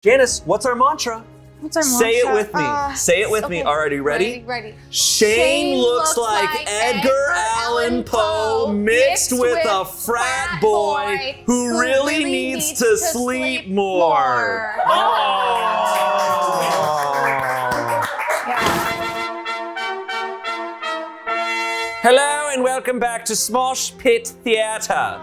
Janice, what's our mantra? What's our Say it mantra? with me. Say it with me. Already ready? Ready. Shane looks like Edgar Allan Poe mixed with a frat boy who really needs to sleep more. Hello and welcome back to Smosh Pit Theatre.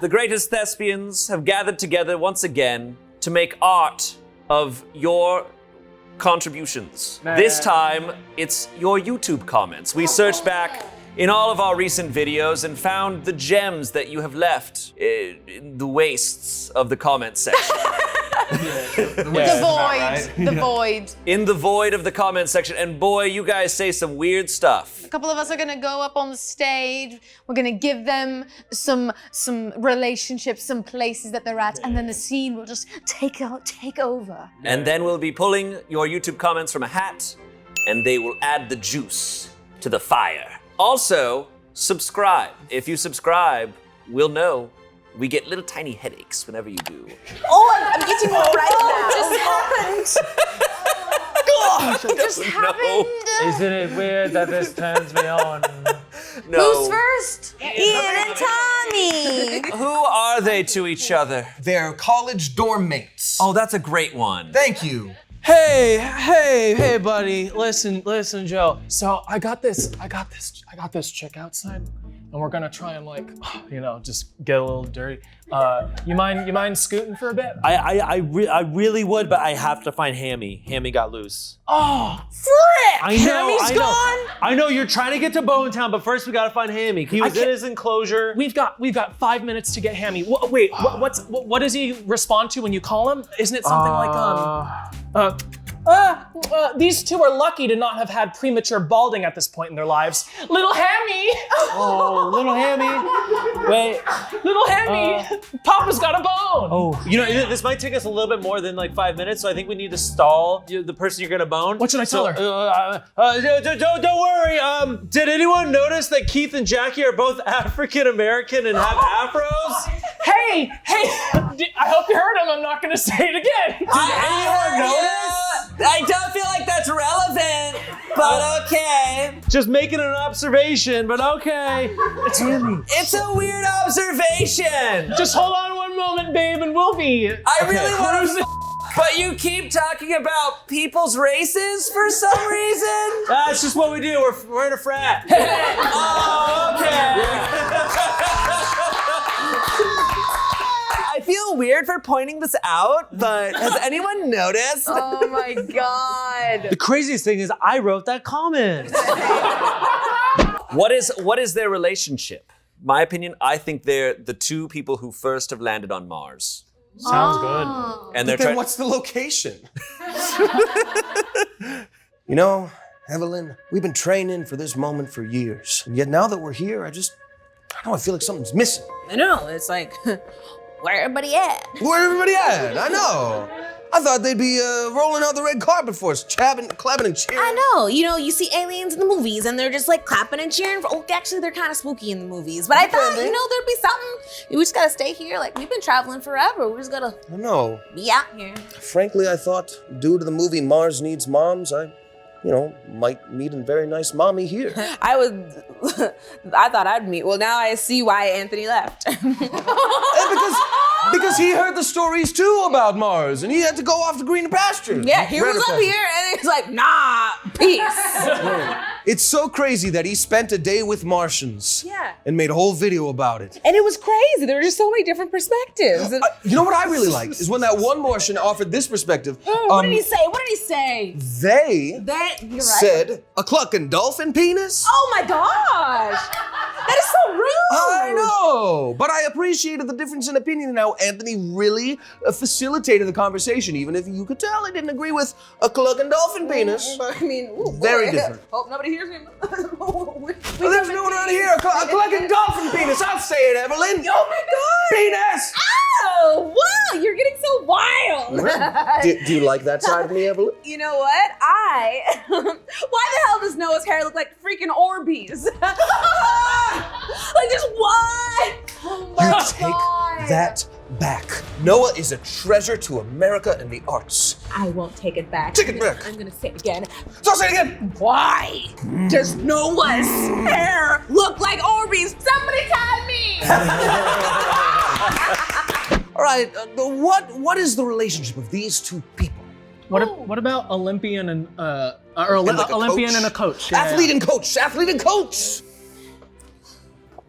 The greatest thespians have gathered together once again to make art of your contributions. This time, it's your YouTube comments. We searched back in all of our recent videos and found the gems that you have left in the wastes of the comment section. The void. In the void of the comment section, and boy, you guys say some weird stuff. A couple of us are gonna go up on the stage. We're gonna give them some relationships, some places that they're at, and then the scene will just take over. And then we'll be pulling your YouTube comments from a hat, and they will add the juice to the fire. Also, subscribe. If you subscribe, we'll know. We get little tiny headaches whenever you do. Oh, I'm getting one right now. Just happened. Just happened. Isn't it weird that this turns me on? No. Who's first? Ian and Tommy. Who are they to each other? They're college dorm mates. Oh, that's a great one. Thank you. Hey, buddy. Listen, Joe. So I got this chick outside, and we're gonna try and just get a little dirty. You mind scooting for a bit? I really would, but I have to find Hammy. Hammy got loose. Oh, Frick! I know. Hammy's gone? I know you're trying to get to Bone Town, but first we gotta find Hammy. He was in his enclosure. We've got 5 minutes to get Hammy. What does he respond to when you call him? Isn't it something these two are lucky to not have had premature balding at this point in their lives. Little Hammy! Oh, little Hammy. Wait. Little Hammy! Papa's got a bone! Oh, this might take us a little bit more than 5 minutes, so I think we need to stall the person you're gonna bone. What should I tell her? Don't worry. Did anyone notice that Keith and Jacqi are both African American and have afros? Hey! I hope you heard him. I'm not gonna say it again. Did anyone notice? I don't feel like that's relevant, but okay. Just making an observation, but okay. It's Hammy. It's a weird observation. Just hold on one moment, babe, and we'll be. I really want to but you keep talking about people's races for some reason? That's just what we do. We're in a frat. Oh, okay. I feel weird for pointing this out, but has anyone noticed? Oh my God. The craziest thing is I wrote that comment. What is their relationship? My opinion, I think they're the two people who first have landed on Mars. Sounds good. And they're Then what's the location? Evelyn, we've been training for this moment for years. And yet now that we're here, I feel like something's missing. I know, it's like, where everybody at? Where everybody at? I know. I thought they'd be rolling out the red carpet for us, clapping and cheering. I know, you see aliens in the movies and they're just like clapping and cheering. Actually, they're kind of spooky in the movies. But I thought, there'd be something. We just gotta stay here. We've been traveling forever. We just gotta I know. be out here. Frankly, I thought due to the movie Mars Needs Moms, I might meet a very nice mommy here. I thought I'd meet. Well, now I see why Anthony left. Because he heard the stories too about Mars and he had to go off to greener pastures. Yeah, he was up here and he's like, nah, peace. It's so crazy that he spent a day with Martians. Yeah. And made a whole video about it. And it was crazy. There were just so many different perspectives. You know what I really liked is when that one Martian offered this perspective. What did he say? They You're right. said a clucking dolphin penis. Oh my gosh. That is so rude. I know, but I appreciated the difference in opinion and how Anthony really facilitated the conversation, even if you could tell he didn't agree with a clucking dolphin penis. I mean, Very different. Hope nobody hears him. There's no one around here. A clucking dolphin penis. I'll say it, Evelyn. Oh my God. Penis. Oh, wow, you're getting so wild. Do you like that side of me, Evelyn? You know what? Why the hell does Noah's hair look like freaking Orbeez? Like just what? Oh my You God. take that back. Noah is a treasure to America and the arts. I won't take it back. Take it back. I'm gonna say it again. So say it again. Why does Noah's hair look like Orbeez? Somebody tell me! All right, what is the relationship of these two people? What about Olympian and Olympian and a coach? Athlete and coach. Athlete and coach.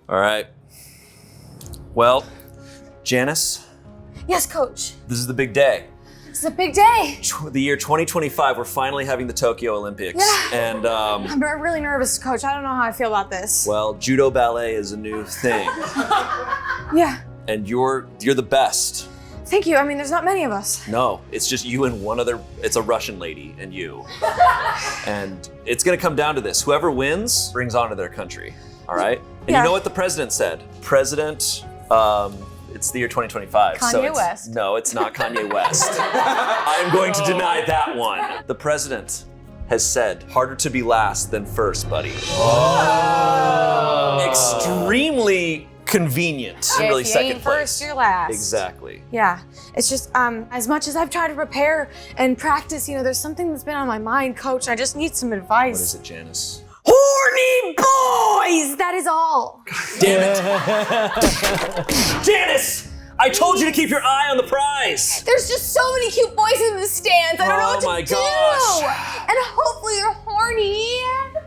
All right. Well, Janice, Yes, coach. this is the big day. It's a big day. The year 2025, we're finally having the Tokyo Olympics. Yeah. And, I'm really nervous, coach. I don't know how I feel about this. well, judo ballet is a new thing. Yeah. And you're the best. Thank you. I mean, there's not many of us. No, it's just you and one other, it's a Russian lady and you. And it's gonna come down to this. Whoever wins brings honor to their country, all right? And Yeah. you know what the president said? President, it's the year 2025. so Kanye it's, West. No, it's not Kanye West. I'm going to deny that one. The president has said, harder to be last than first, buddy. Oh. Extremely convenient. Yeah, really if you second ain't place. first, you're last. Exactly. Yeah, it's just as much as I've tried to prepare and practice, there's something that's been on my mind, coach. I just need some advice. What is it, Janice? Horny boys! That is all. Janice! I told you to keep your eye on the prize! There's just so many cute boys in the stands. I don't know what to Oh my do. gosh. And hopefully you're horny.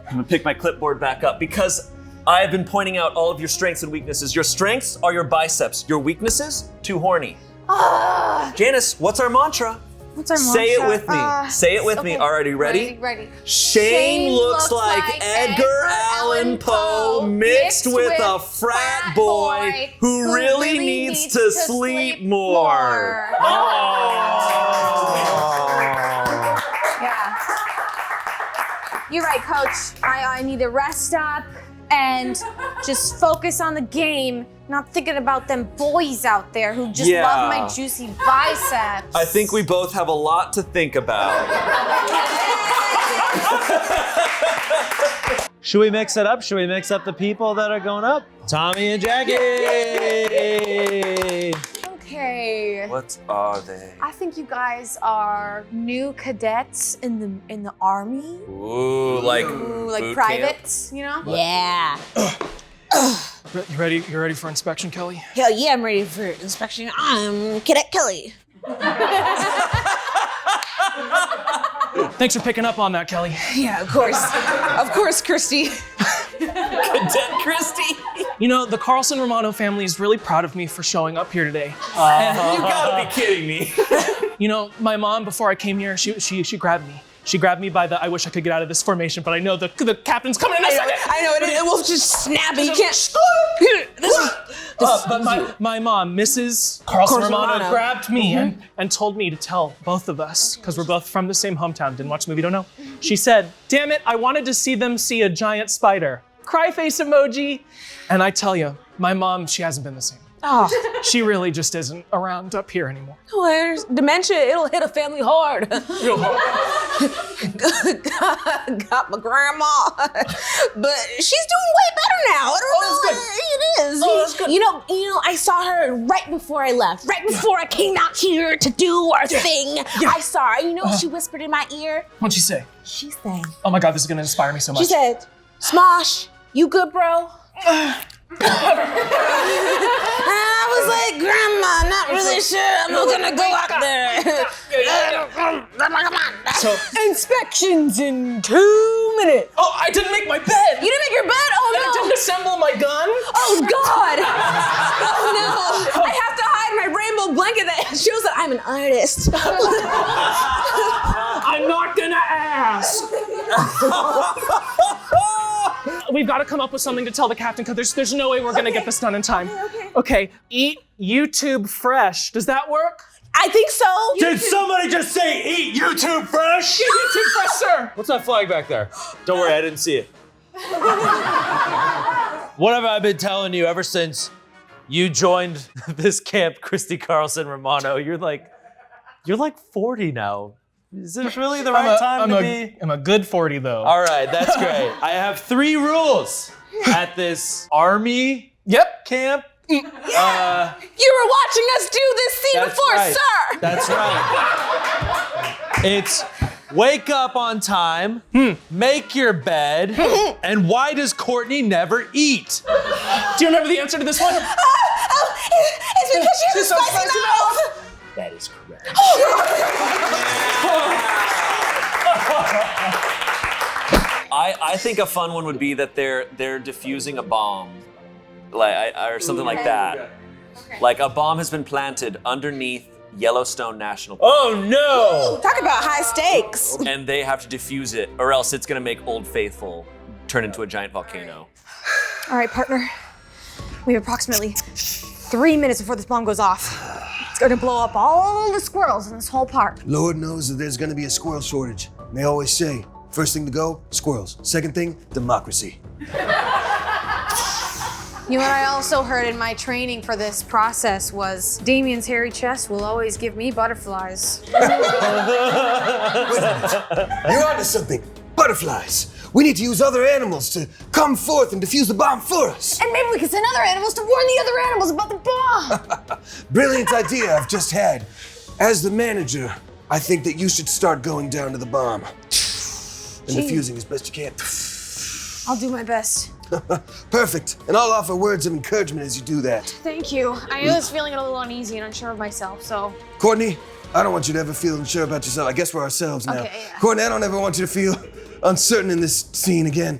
I'm gonna pick my clipboard back up because I have been pointing out all of your strengths and weaknesses. Your strengths are your biceps. Your weaknesses, too horny. Janice, what's our mantra? What's our Say it mantra? with me. Say it with me. okay. All right, are you ready? Ready. Shane looks like Edgar Allan Poe mixed with a frat boy who really needs to sleep more. Yeah. You're right, coach. I need to rest up and just focus on the game, not thinking about them boys out there who just love my juicy biceps. I think we both have a lot to think about. Should we mix it up? Should we mix up the people that are going up? Tommy and Jacqi! Okay. What are they? I think you guys are new cadets in the army. Ooh, like Ooh, like boot privates, you know? Yeah. You ready? You ready for inspection, Kelly? Hell yeah, I'm ready for inspection. I'm Cadet Kelly. Thanks for picking up on that, Kelly. Yeah, of course. Of course, Christy. Cadet Christie. You know, the Carlson Romano family is really proud of me for showing up here today. You gotta be kidding me. You know, my mom, before I came here, she grabbed me. She grabbed me by the, I wish I could get out of this formation, but I know the captain's coming in a second. I know, it will just snap it. You can't. But my mom, Mrs. Carlson Romano, Romano. grabbed me and told me to tell both of us, because we're both from the same hometown, didn't watch the movie, don't know. She said, damn it, I wanted to see them see a giant spider. Cry face emoji. And I tell you, my mom, she hasn't been the same. Oh, She really just isn't around up here anymore. well, dementia, it'll hit a family hard. Got my grandma, but she's doing way better now. I don't know. It is. that's good. You know, I saw her right before I left, right before I came out here to do our thing. I saw her. You know what she whispered in my ear? What'd she say? She said, Oh my God, this is gonna inspire me so much. she said, Smosh, you good, bro? And I was like, Grandma, not really sure. I'm not gonna go out there. So, Inspections in 2 minutes. oh, I didn't make my bed. You didn't make your bed? Oh I no. didn't assemble my gun. Oh God. Oh no. I have to hide my rainbow blanket that shows that I'm an artist. I'm not gonna ask. We've got to come up with something to tell the captain because there's no way we're gonna get this done in time. Okay, eat YouTube fresh. Does that work? I think so. Did somebody just say eat YouTube fresh? YouTube fresh, sir. What's that flag back there? Don't worry, I didn't see it. What have I been telling you ever since you joined this camp, Christy Carlson Romano? You're like 40 now. Is this really the right time to be? I'm a good 40 though. All right, that's great. I have 3 rules at this army camp. You were watching us do this scene before, right. sir. That's right. It's wake up on time, make your bed, and why does Courtney never eat? Do you remember the answer to this one? It's because she has a spicy mouth. That is correct. I think a fun one would be that they're defusing a bomb, or something like that. Like a bomb has been planted underneath Yellowstone National Park. Oh no! Talk about high stakes. And they have to defuse it, or else it's gonna make Old Faithful turn into a giant volcano. All right, partner. We have approximately 3 minutes before this bomb goes off. It's gonna blow up all the squirrels in this whole park. Lord knows that there's gonna be a squirrel shortage. And they always say, first thing to go, squirrels. Second thing, democracy. You know what I also heard in my training for this process was Damien's hairy chest will always give me butterflies. Wait a minute. You're onto something. Butterflies. We need to use other animals to come forth and defuse the bomb for us. And maybe we can send other animals to warn the other animals about the bomb. Brilliant idea I've just had. As the manager, I think that you should start going down to the bomb and defusing as best you can. I'll do my best. Perfect. And I'll offer words of encouragement as you do that. Thank you. I was feeling a little uneasy and unsure of myself, so. Courtney, I don't want you to ever feel unsure about yourself. I guess we're ourselves now. Okay, yeah. Courtney, I don't ever want you to feel uncertain in this scene again.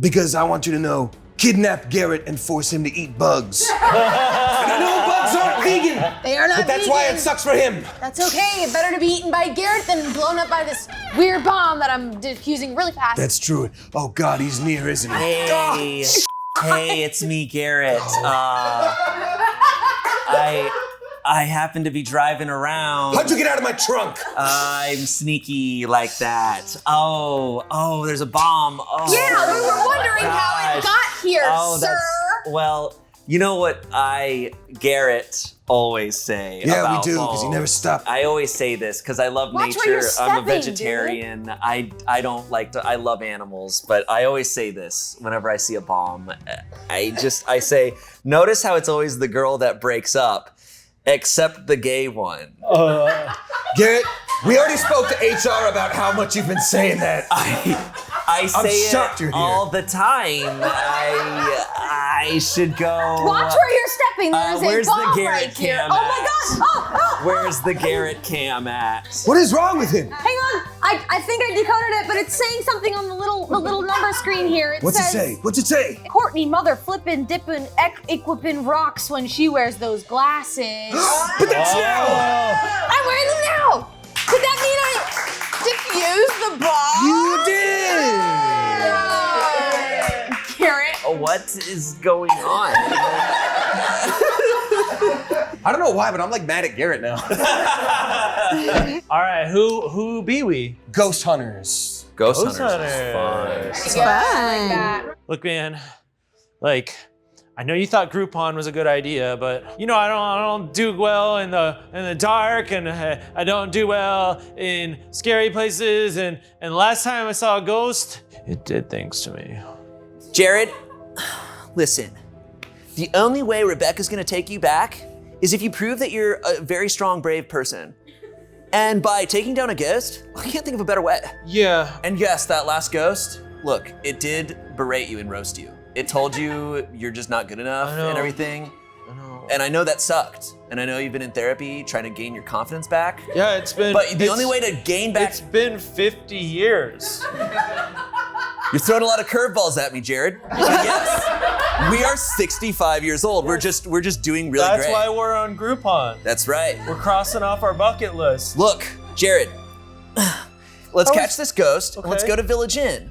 Because I want you to know, kidnap Garrett and force him to eat bugs. And I know bugs aren't vegan. They are not But that's why it sucks for him. That's okay. Better to be eaten by Garrett than blown up by this weird bomb that I'm diffusing really fast. That's true. Oh God, he's near, isn't he? Hey, hey, it's me, Garrett. I happen to be driving around. How'd you get out of my trunk? I'm sneaky like that. Oh, there's a bomb. Oh, Yeah, we were wondering how it got here, sir. Well, you know what Garrett always say Yeah, about we do, because you bombs? never stop. I always say this because I love Watch where nature. you're I'm a stepping, vegetarian. I don't like to. I love animals, but I always say this whenever I see a bomb. I say, notice how it's always the girl that breaks up, except the gay one. Garrett, we already spoke to HR about how much you've been saying that. I say shocked it you're here. all the time. I should go. Watch where you're stepping. There's where's a bomb the Garrett right here. cam Oh my gosh! Oh! Where's the Garrett cam at? What is wrong with him? Hang on. I think I decoded it, but it's saying something on the little number screen here. It What's it says, say? What's it say? Courtney mother flippin' dippin' equipin' rocks when she wears those glasses. But that's now! I'm wearing them now. Could that mean I Diffuse the bomb. You did! Garrett? What is going on? I don't know why, but I'm like mad at Garrett now. All right, who be we? Ghost hunters. Ghost Ghost Hunters is fun. It's I fun. like that. Look, man, like, I know you thought Groupon was a good idea, but you know I don't do well in the dark, and I don't do well in scary places. And last time I saw a ghost, it did things to me. Jared, listen. The only way Rebecca's gonna take you back is if you prove that you're a very strong, brave person. And by taking down a ghost, I can't think of a better way. Yeah. And yes, that last ghost, look, it did berate you and roast you. It told you you're just not good enough I know. and everything. I know. And I know that sucked. And I know you've been in therapy trying to gain your confidence back. Yeah, it's been. But the it's- only way to gain back, It's been 50 years. you're throwing a lot of curveballs at me, Jared. But yes, we are 65 years old. We're just doing really That's great. why we're on Groupon. That's right. We're crossing off our bucket list. Look, Jared, let's catch this ghost. And let's Okay. go to Village Inn.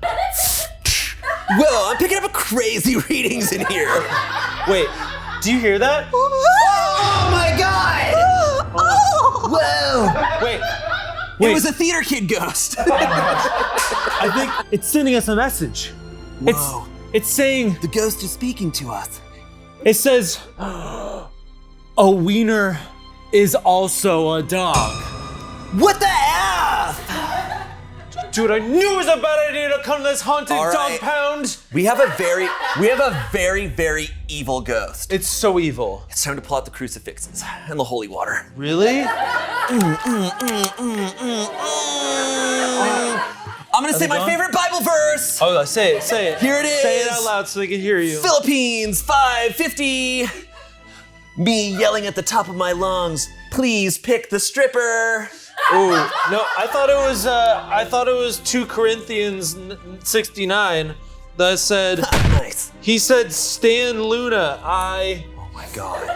Whoa, I'm picking up crazy readings in here. Wait, do you hear that? Oh my God! Whoa! Wait, It was a theater kid ghost. I think it's sending us a message. Whoa. It's saying, The ghost is speaking to us. it says, a wiener is also a dog. What the F? Dude, I knew it was a bad idea to come to this haunted All dog right. pound. We have a very, very evil ghost. It's so evil. It's time to pull out the crucifixes and the holy water. Really? I'm gonna say my favorite Bible verse. Oh, say it. Here it is. Say it out loud so they can hear you. Philippines 5:50. Me yelling at the top of my lungs, please pick the stripper. Ooh, no, I thought it was 2 Corinthians 69 that said, Nice. he said, Stan Luna, Oh my God.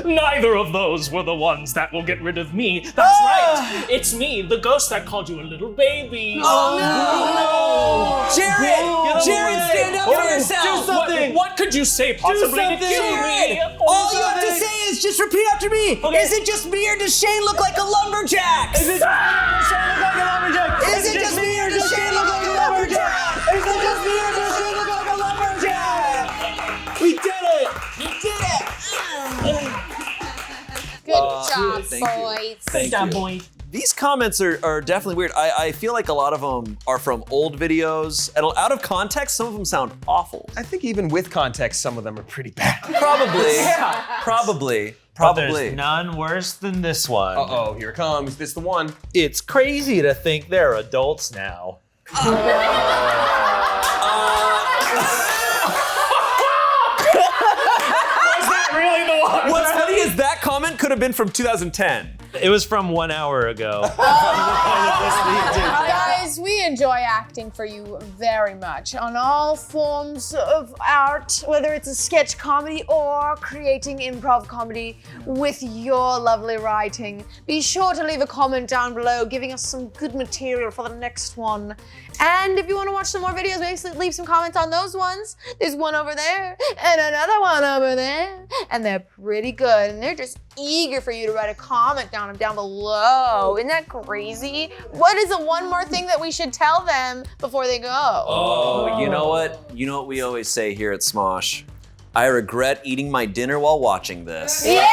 Neither of those were the ones that will get rid of me. That's right. It's me, the ghost that called you a little baby. Oh no! Jared, stand up for yourself. Do something. What could you say possibly to something. kill me? All you have to say is just repeat after me. Okay. Is it just me or does Shane look like a lumberjack? Is it just me or does Shane look like a lumberjack? Is it just me or does Shane look like a lumberjack? Is it just me or does Shane look like a lumberjack? We did it! You did it! Good job, thank you. boys. Thank That you. boy. These comments are definitely weird. I feel like a lot of them are from old videos, and out of context, some of them sound awful. I think even with context, some of them are pretty bad. Probably. Probably. But there's none worse than this one. Uh-oh, here it comes. This the one. It's crazy to think they're adults now. Really the one? What's funny is that comment could have been from 2010. It was from 1 hour ago. Guys, we enjoy acting for you very much on all forms of art, whether it's a sketch comedy or creating improv comedy with your lovely writing. Be sure to leave a comment down below giving us some good material for the next one. And if you want to watch some more videos, maybe leave some comments on those ones. There's one over there and another one over there. And they're pretty good. And they're just eager for you to write a comment down below. Isn't that crazy? What is the one more thing that we should tell them before they go? Oh, you know what? You know what we always say here at Smosh? I regret eating my dinner while watching this. Yeah!